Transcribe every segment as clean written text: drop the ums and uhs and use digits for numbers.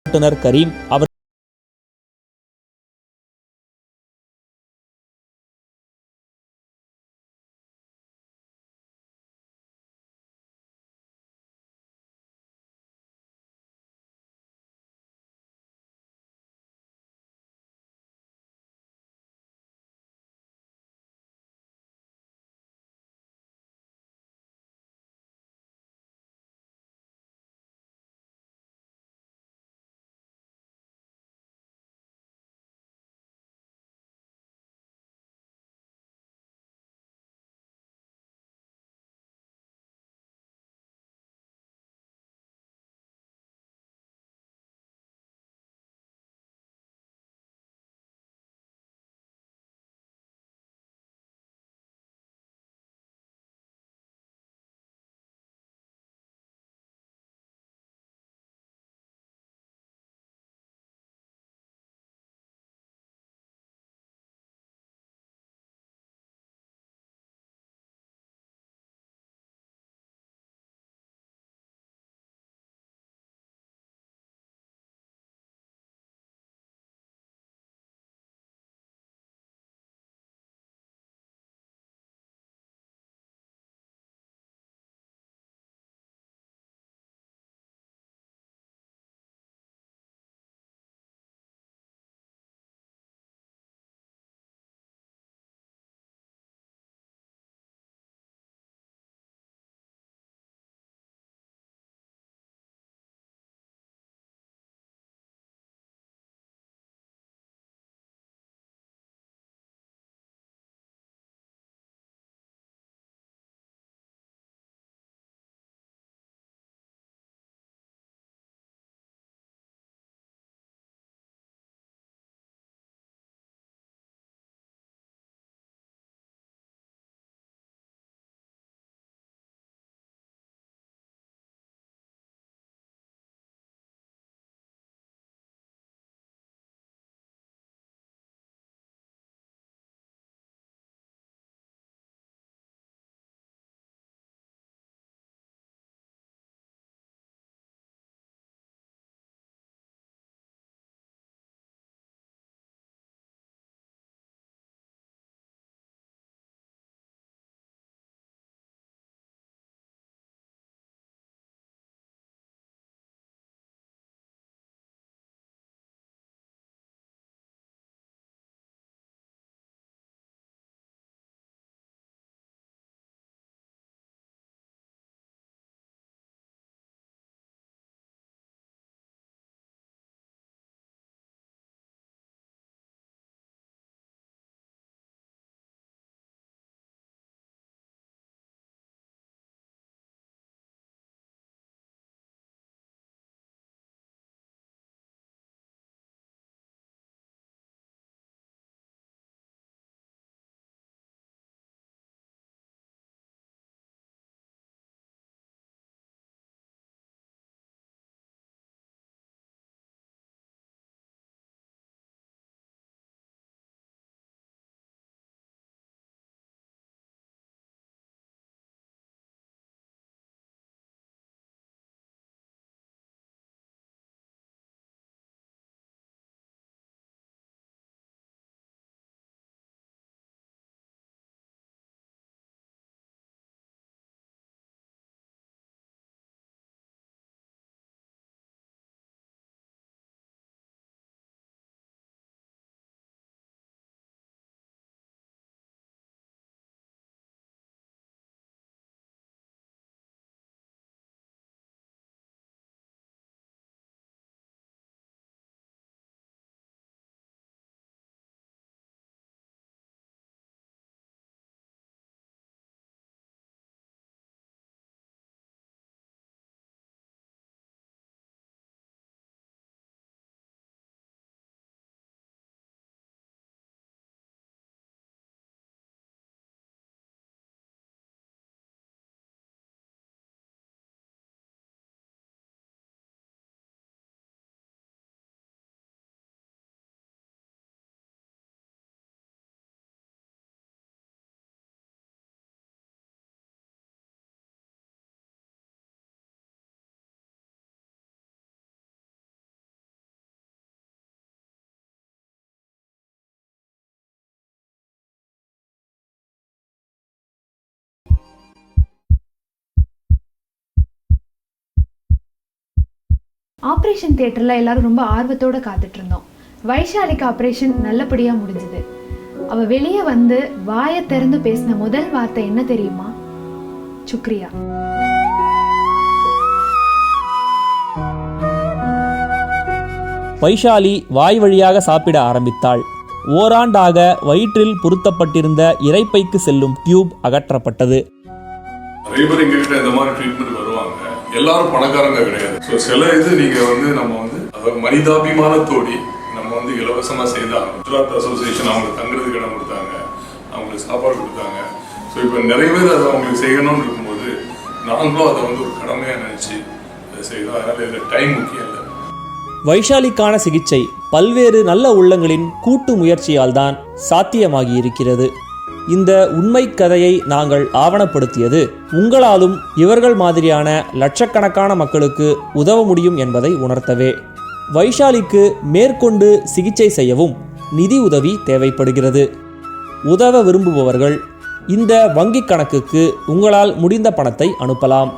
ஓட்டுநர் கரீம் அவர் ஆப்ரேஷன் தியேட்டரில் எல்லாரும் ரொம்ப ஆர்வத்தோடு காத்துட்டு இருந்தோம். வைஷாலிக்கு ஆப்ரேஷன் நல்லபடியாக முடிஞ்சுது. அவள் வெளியே வந்து வாயை திறந்து பேசின முதல் வார்த்தை என்ன தெரியுமா? சுக்ரியா. வைஷாலி வாய் வழியாக சாப்பிட ஆரம்பித்தாள். ஓராண்டாக வயிற்றில் பொருத்தப்பட்டிருந்த இரைப்பைக்கு செல்லும் டியூப் அகற்றப்பட்டது. நிறைய பேர் எங்ககிட்ட இந்த மாதிரி ட்ரீட்மெண்ட் வருவாங்க. எல்லாரும் பணக்காரங்க கிடையாது. ஸோ சில நீங்க நம்ம மனிதாபிமானத்தோடி நம்ம இலவசமா செய்தாங்க. குஜராத் அசோசியேஷன் அவங்களுக்கு தங்குறதுக்கு இடம் கொடுத்தாங்க, அவங்களுக்கு சாப்பாடு கொடுத்தாங்க. ஸோ இப்போ நிறைய பேர் அதை அவங்களுக்கு செய்யணும்னு இருக்கும்போது நாங்களும் அதை ஒரு கடமையாக நினைச்சு அதை செய்தோம். அதனால இதில் டைம் முக்கியம் இல்லை. வைஷாலிக்கான சிகிச்சை பல்வேறு நல்ல உள்ளங்களின் கூட்டு முயற்சியால் தான் சாத்தியமாகி இருக்கிறது. இந்த உண்மை கதையை நாங்கள் ஆவணப்படுத்தியது உங்களாலும் இவர்கள் மாதிரியான லட்சக்கணக்கான மக்களுக்கு உதவ முடியும் என்பதை உணர்த்தவே. வைஷாலிக்கு மேற்கொண்டு சிகிச்சை செய்யவும் நிதி உதவி தேவைப்படுகிறது. உதவ விரும்புபவர்கள் இந்த வங்கிக் கணக்குக்கு உங்களால் முடிந்த பணத்தை அனுப்பலாம்.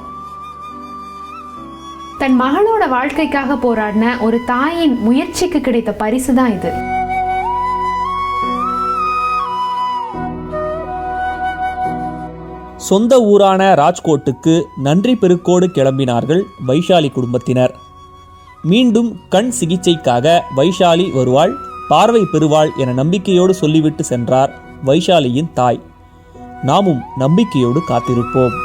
தன் மகளோட வாழ்க்கைக்காக போராடின ஒரு தாயின் முயற்சிக்கு கிடைத்த பரிசு தான் இது. சொந்த ஊரான ராஜ்கோட்டுக்கு நன்றி பெருக்கோடு கிளம்பினார்கள் வைஷாலி குடும்பத்தினர். மீண்டும் கண் சிகிச்சைக்காக வைஷாலி வருவாள், பார்வை பெறுவாள் என நம்பிக்கையோடு சொல்லிவிட்டு சென்றார் வைஷாலியின் தாய். நாமும் நம்பிக்கையோடு காத்திருப்போம்.